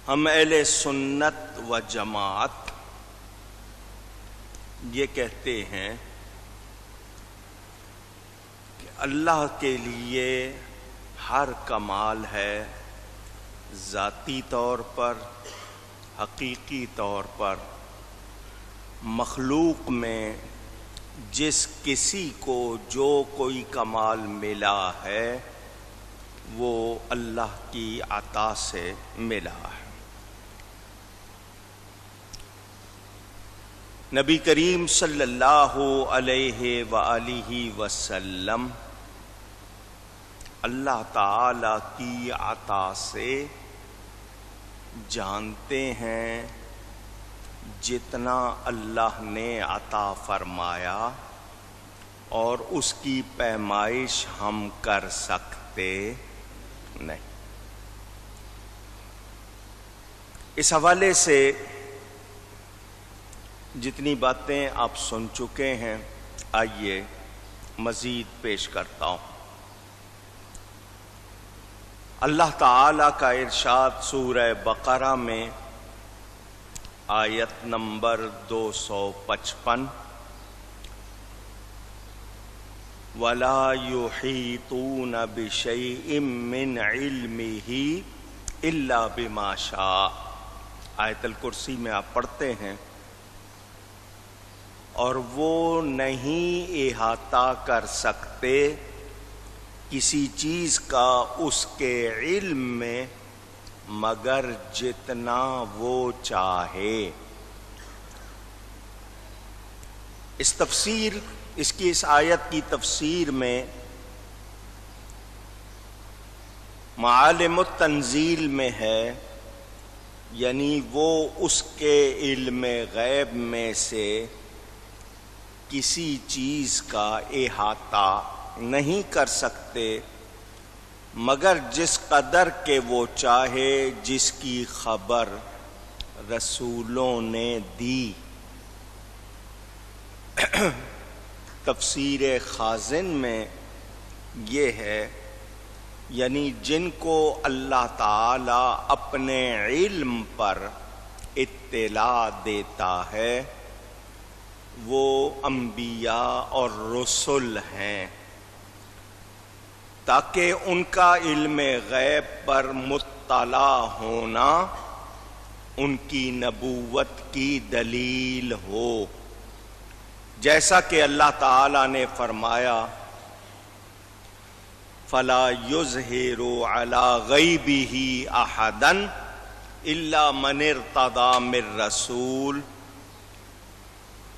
ہم اہل سنت و جماعت یہ کہتے ہیں کہ اللہ کے لیے ہر کمال ہے، ذاتی طور پر، حقیقی طور پر۔ مخلوق میں جس کسی کو جو کوئی کمال ملا ہے وہ اللہ کی عطا سے ملا ہے۔ نبی کریم صلی اللہ علیہ وآلہ وسلم اللہ تعالی کی عطا سے جانتے ہیں جتنا اللہ نے عطا فرمایا، اور اس کی پیمائش ہم کر سکتے نہیں۔ اس حوالے سے جتنی باتیں آپ سن چکے ہیں، آئیے مزید پیش کرتا ہوں۔ اللہ تعالی کا ارشاد سورہ بقرہ میں آیت نمبر 255، وَلَا يُحِيطُونَ بِشَيْءٍ مِّنْ عِلْمِهِ إِلَّا بِمَا شَاءَ۔ آیت الکرسی میں آپ پڑھتے ہیں، اور وہ نہیں احاطہ کر سکتے کسی چیز کا اس کے علم میں مگر جتنا وہ چاہے۔ اس کی اس آیت کی تفسیر میں معالم التنزیل میں ہے، یعنی وہ اس کے علم غیب میں سے کسی چیز کا احاطہ نہیں کر سکتے مگر جس قدر کہ وہ چاہے، جس کی خبر رسولوں نے دی۔ تفسیر خازن میں یہ ہے، یعنی جن کو اللہ تعالی اپنے علم پر اطلاع دیتا ہے وہ انبیاء اور رسل ہیں، تاکہ ان کا علم غیب پر مطلع ہونا ان کی نبوت کی دلیل ہو۔ جیسا کہ اللہ تعالی نے فرمایا، فَلَا يُظْهِرُ عَلَى غَيْبِهِ أَحَدًا إِلَّا مَنِ ارْتَضَىٰ مِن رَّسُولٍ،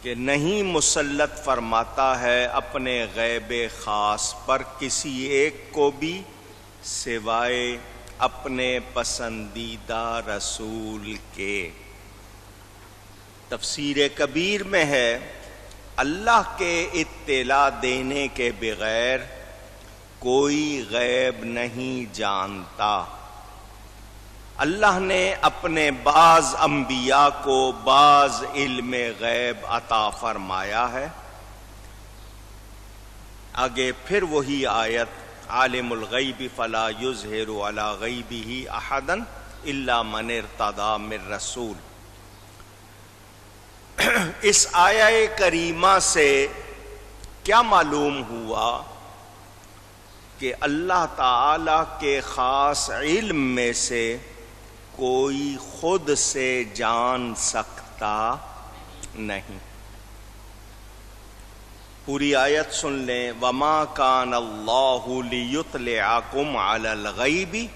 کہ نہیں مسلط فرماتا ہے اپنے غیب خاص پر کسی ایک کو بھی سوائے اپنے پسندیدہ رسول کے۔ تفسیر کبیر میں ہے، اللہ کے اطلاع دینے کے بغیر کوئی غیب نہیں جانتا۔ اللہ نے اپنے بعض انبیاء کو بعض علم غیب عطا فرمایا ہے۔ آگے پھر وہی آیت، عالم الغیب فلا یظہر علی غیبہ احدا الا من ارتضی من رسول۔ اس آیہ کریمہ سے کیا معلوم ہوا کہ اللہ تعالی کے خاص علم میں سے کوئی خود سے جان سکتا نہیں۔ پوری آیت سن لیں، وَمَا كَانَ اللَّهُ لِيُطْلِعَكُمْ عَلَى الْغَيْبِ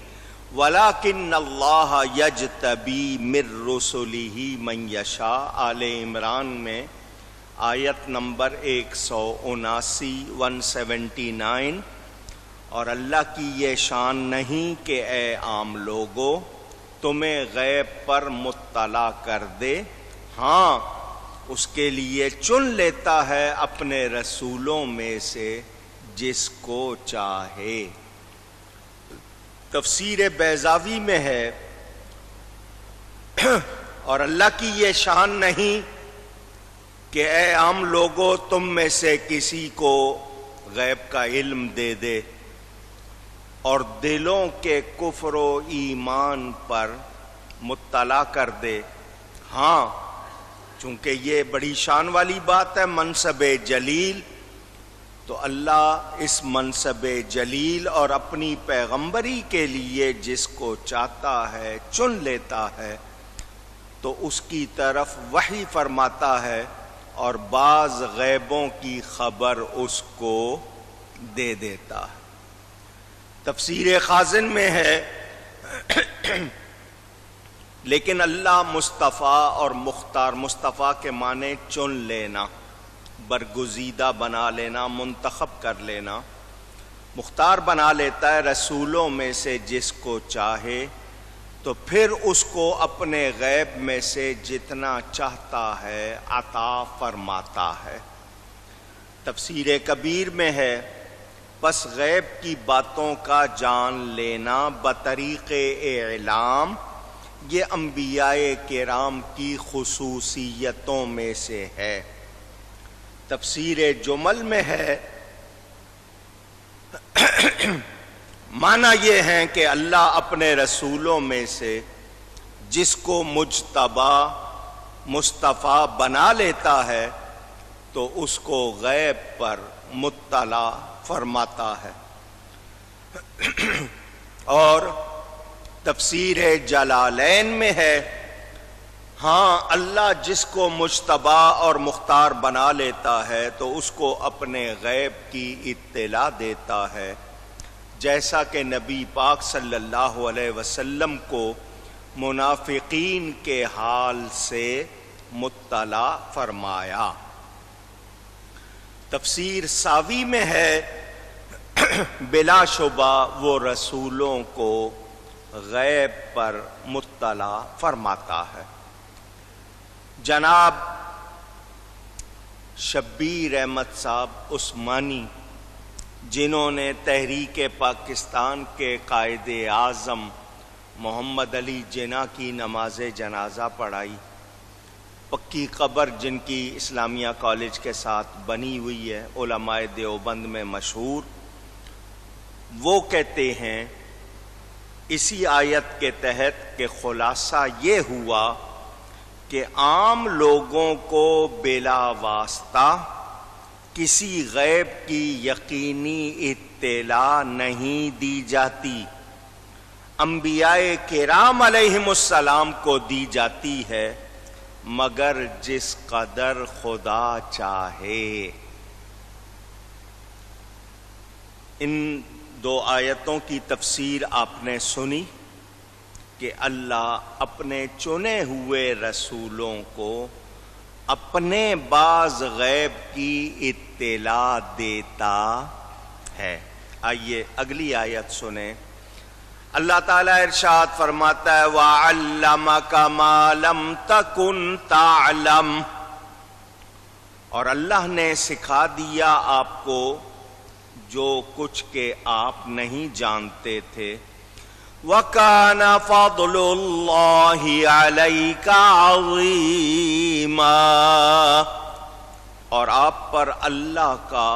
وَلَكِنَّ اللَّهَ يَجْتَبِي مِن رُّسُلِهِ مَن يَشَاءُ۔ آل عمران میں آیت نمبر 179 اور اللہ کی یہ شان نہیں کہ اے عام لوگو تمہیں غیب پر مطلع کر دے، ہاں اس کے لیے چن لیتا ہے اپنے رسولوں میں سے جس کو چاہے۔ تفسیر بیضاوی میں ہے، اور اللہ کی یہ شان نہیں کہ اے عام لوگو تم میں سے کسی کو غیب کا علم دے دے اور دلوں کے کفر و ایمان پر مطلع کر دے. ہاں چونکہ یہ بڑی شان والی بات ہے، منصب جلیل، تو اللہ اس منصب جلیل اور اپنی پیغمبری کے لیے جس کو چاہتا ہے چن لیتا ہے تو اس کی طرف وحی فرماتا ہے اور بعض غیبوں کی خبر اس کو دے دیتا ہے. تفسیر خازن میں ہے لیکن اللہ مصطفیٰ اور مختار، مصطفیٰ کے معنی چن لینا، برگزیدہ بنا لینا، منتخب کر لینا. مختار بنا لیتا ہے رسولوں میں سے جس کو چاہے، تو پھر اس کو اپنے غیب میں سے جتنا چاہتا ہے عطا فرماتا ہے. تفسیر کبیر میں ہے پس غیب کی باتوں کا جان لینا بطریق اعلام یہ انبیاء کرام کی خصوصیتوں میں سے ہے. تفسیر جمل میں ہے معنی یہ ہے کہ اللہ اپنے رسولوں میں سے جس کو مجتبی مصطفیٰ بنا لیتا ہے تو اس کو غیب پر مطلع فرماتا ہے. اور تفسیر جلالین میں ہے ہاں اللہ جس کو مجتبی اور مختار بنا لیتا ہے تو اس کو اپنے غیب کی اطلاع دیتا ہے، جیسا کہ نبی پاک صلی اللہ علیہ وسلم کو منافقین کے حال سے مطلع فرمایا. تفسیر ساوی میں ہے بلا شبہ وہ رسولوں کو غیب پر مطلع فرماتا ہے. جناب شبیر احمد صاحب عثمانی جنہوں نے تحریک پاکستان کے قائد اعظم محمد علی جناح کی نماز جنازہ پڑھائی، پکی قبر جن کی اسلامیہ کالج کے ساتھ بنی ہوئی ہے، علماء دیوبند میں مشہور، وہ کہتے ہیں اسی آیت کے تحت کہ خلاصہ یہ ہوا کہ عام لوگوں کو بلا واسطہ کسی غیب کی یقینی اطلاع نہیں دی جاتی، انبیاء کرام علیہم السلام کو دی جاتی ہے مگر جس قدر خدا چاہے. ان دو آیتوں کی تفسیر آپ نے سنی کہ اللہ اپنے چنے ہوئے رسولوں کو اپنے بعض غیب کی اطلاع دیتا ہے. آئیے اگلی آیت سنیں. اللہ تعالیٰ ارشاد فرماتا ہے وَعَلَّمَكَ مَا لَمْ تَكُنْ تَعْلَمْ، اور اللہ نے سکھا دیا آپ کو جو کچھ کہ آپ نہیں جانتے تھے. وَكَانَ فَضْلُ اللَّهِ عَلَيْكَ عَظِيمًا، اور آپ پر اللہ کا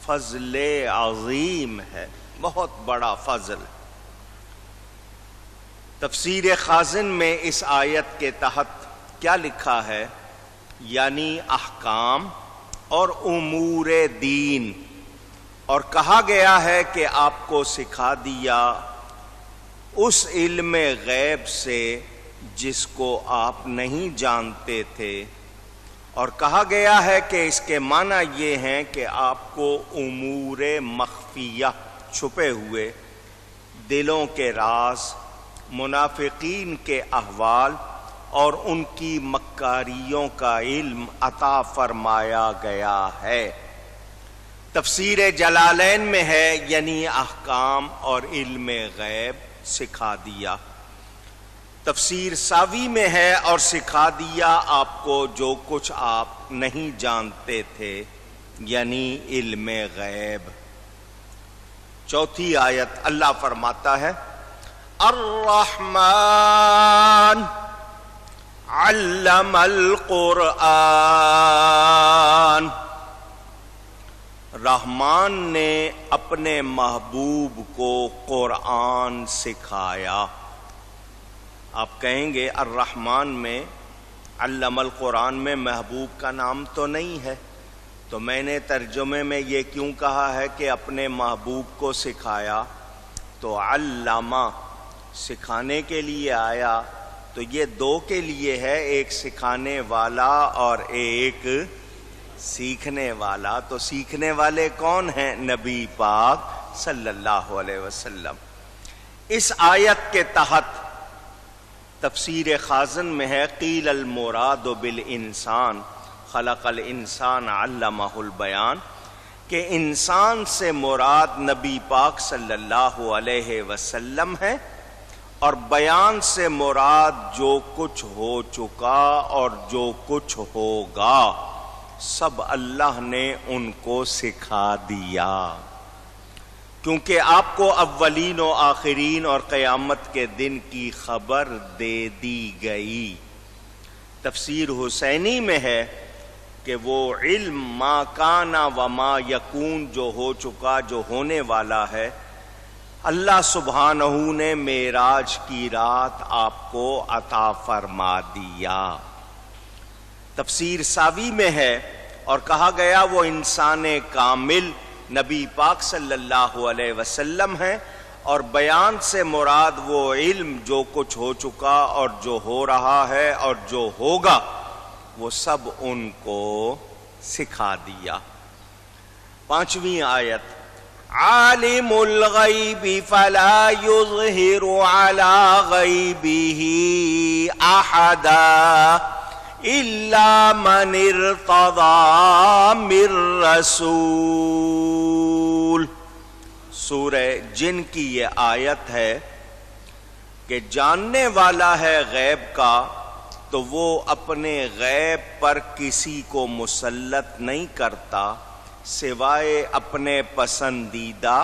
فضل عظیم ہے، بہت بڑا فضل. تفسیر خازن میں اس آیت کے تحت کیا لکھا ہے؟ یعنی احکام اور امور دین، اور کہا گیا ہے کہ آپ کو سکھا دیا اس علم غیب سے جس کو آپ نہیں جانتے تھے، اور کہا گیا ہے کہ اس کے معنی یہ ہیں کہ آپ کو امور مخفیہ، چھپے ہوئے دلوں کے راز، منافقین کے احوال اور ان کی مکاریوں کا علم عطا فرمایا گیا ہے. تفسیر جلالین میں ہے یعنی احکام اور علم غیب سکھا دیا. تفسیر ساوی میں ہے اور سکھا دیا آپ کو جو کچھ آپ نہیں جانتے تھے یعنی علم غیب. چوتھی آیت اللہ فرماتا ہے الرحمن علم القرآن، رحمان نے اپنے محبوب کو قرآن سکھایا. آپ کہیں گے الرحمن میں علم القرآن میں محبوب کا نام تو نہیں ہے، تو میں نے ترجمے میں یہ کیوں کہا ہے کہ اپنے محبوب کو سکھایا؟ تو علامہ سکھانے کے لیے آیا، تو یہ دو کے لیے ہے، ایک سکھانے والا اور ایک سیکھنے والا۔ تو سیکھنے والے کون ہیں؟ نبی پاک صلی اللہ علیہ وسلم۔ اس آیت کے تحت تفسیر خازن میں ہے قیل المراد بالانسان خلق الانسان علمہ البیان، کہ انسان سے مراد نبی پاک صلی اللہ علیہ وسلم ہے، اور بیان سے مراد جو کچھ ہو چکا اور جو کچھ ہوگا سب اللہ نے ان کو سکھا دیا، کیونکہ آپ کو اولین و آخرین اور قیامت کے دن کی خبر دے دی گئی۔ تفسیر حسینی میں ہے کہ وہ علم ما کانا و ما یکون جو ہو چکا، جو ہونے والا ہے، اللہ سبحانہ نے معراج کی رات آپ کو عطا فرما دیا۔ تفسیر ساوی میں ہے اور کہا گیا وہ انسان کامل نبی پاک صلی اللہ علیہ وسلم ہے، اور بیان سے مراد وہ علم جو کچھ ہو چکا اور جو ہو رہا ہے اور جو ہوگا وہ سب ان کو سکھا دیا۔ 5ویں آیت، عالم الغیب فلا یظہر علی غیبہ احدا الا من ارتضی من رسول۔ سورہ جن کی یہ آیت ہے کہ جاننے والا ہے غیب کا تو وہ اپنے غیب پر کسی کو مسلط نہیں کرتا سوائے اپنے پسندیدہ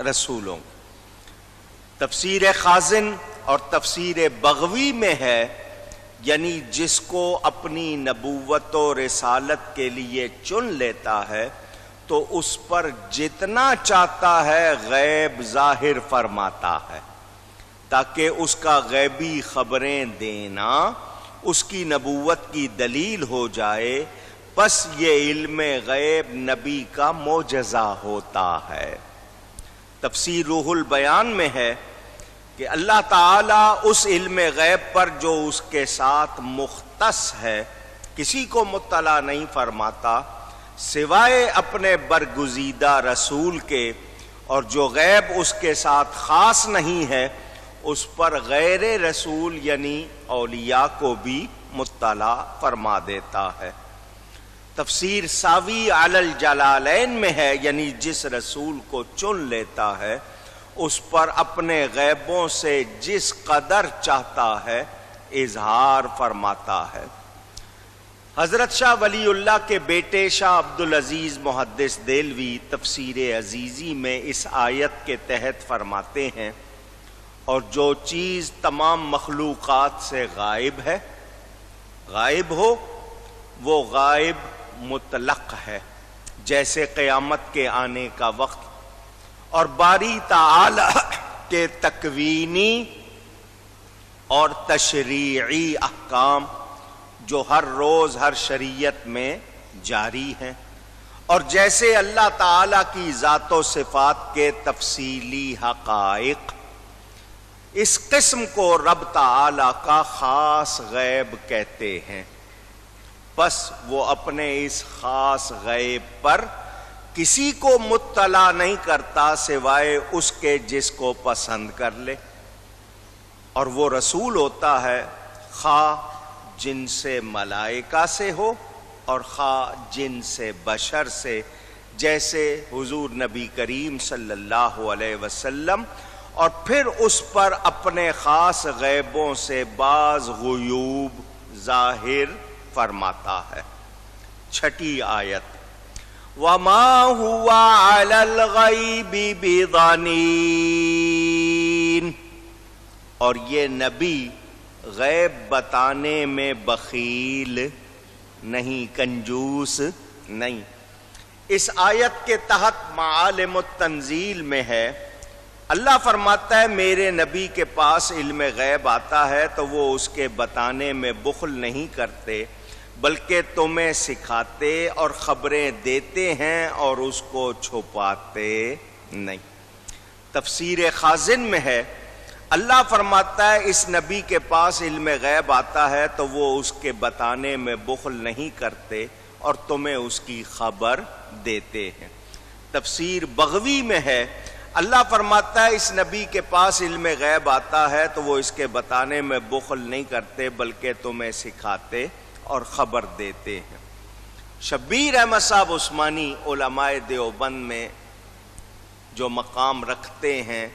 رسولوں۔ تفسیر خازن اور تفسیر بغوی میں ہے یعنی جس کو اپنی نبوت و رسالت کے لیے چن لیتا ہے تو اس پر جتنا چاہتا ہے غیب ظاہر فرماتا ہے، تاکہ اس کا غیبی خبریں دینا اس کی نبوت کی دلیل ہو جائے، بس یہ علم غیب نبی کا معجزہ ہوتا ہے۔ تفسیر روح البیان میں ہے کہ اللہ تعالیٰ اس علم غیب پر جو اس کے ساتھ مختص ہے کسی کو مطلع نہیں فرماتا سوائے اپنے برگزیدہ رسول کے، اور جو غیب اس کے ساتھ خاص نہیں ہے اس پر غیر رسول یعنی اولیاء کو بھی مطلع فرما دیتا ہے۔ تفسیر ساوی علی الجلالین میں ہے یعنی جس رسول کو چن لیتا ہے اس پر اپنے غیبوں سے جس قدر چاہتا ہے اظہار فرماتا ہے۔ حضرت شاہ ولی اللہ کے بیٹے شاہ عبدالعزیز محدث دہلوی تفسیر عزیزی میں اس آیت کے تحت فرماتے ہیں، اور جو چیز تمام مخلوقات سے غائب ہے، غائب ہو، وہ غائب مطلق ہے، جیسے قیامت کے آنے کا وقت، اور باری تعالی کے تکوینی اور تشریعی احکام جو ہر روز ہر شریعت میں جاری ہیں، اور جیسے اللہ تعالی کی ذات و صفات کے تفصیلی حقائق، اس قسم کو رب تعالی کا خاص غیب کہتے ہیں۔ بس وہ اپنے اس خاص غیب پر کسی کو مطلع نہیں کرتا سوائے اس کے جس کو پسند کر لے، اور وہ رسول ہوتا ہے خواہ جن سے ملائکہ سے ہو اور خواہ جن سے بشر سے، جیسے حضور نبی کریم صلی اللہ علیہ وسلم، اور پھر اس پر اپنے خاص غیبوں سے بعض غیوب ظاہر فرماتا ہے۔ 6 آیت، وَمَا هُوَ عَلَى الْغَيْبِ بِضَنِينٍ، اور یہ نبی غیب بتانے میں بخیل نہیں، کنجوس نہیں۔ اس آیت کے تحت معالم التنزیل میں ہے اللہ فرماتا ہے میرے نبی کے پاس علم غیب آتا ہے تو وہ اس کے بتانے میں بخل نہیں کرتے بلکہ تمہیں سکھاتے اور خبریں دیتے ہیں اور اس کو چھپاتے نہیں۔ تفسیر خازن میں ہے اللہ فرماتا ہے اس نبی کے پاس علم غیب آتا ہے تو وہ اس کے بتانے میں بخل نہیں کرتے اور تمہیں اس کی خبر دیتے ہیں۔ تفسیر بغوی میں ہے اللہ فرماتا ہے اس نبی کے پاس علم غیب آتا ہے تو وہ اس کے بتانے میں بخل نہیں کرتے بلکہ تمہیں سکھاتے اور خبر دیتے ہیں۔ شبیر احمد صاحب عثمانی علماء دیوبند میں جو مقام رکھتے ہیں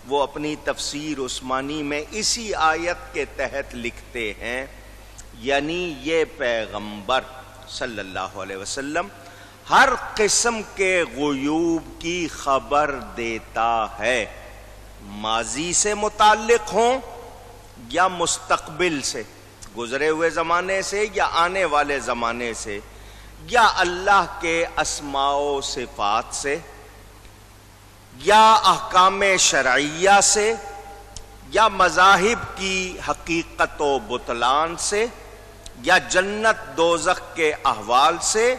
وہ اپنی تفسیر عثمانی میں اسی آیت کے تحت لکھتے ہیں، یعنی یہ پیغمبر صلی اللہ علیہ وسلم ہر قسم کے غیوب کی خبر دیتا ہے، ماضی سے متعلق ہوں یا مستقبل سے، گزرے ہوئے زمانے سے یا آنے والے زمانے سے، یا اللہ کے اسماء و صفات سے، یا احکام شرعیہ سے، یا مذاہب کی حقیقت و بطلان سے، یا جنت دوزخ کے احوال سے،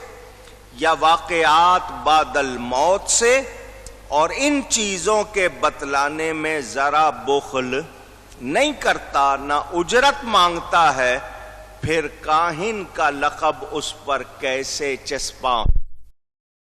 یا واقعات بعد الموت سے، اور ان چیزوں کے بتلانے میں ذرا بخل نہیں کرتا، نہ اجرت مانگتا ہے، پھر کاہن کا لقب اس پر کیسے چسپاں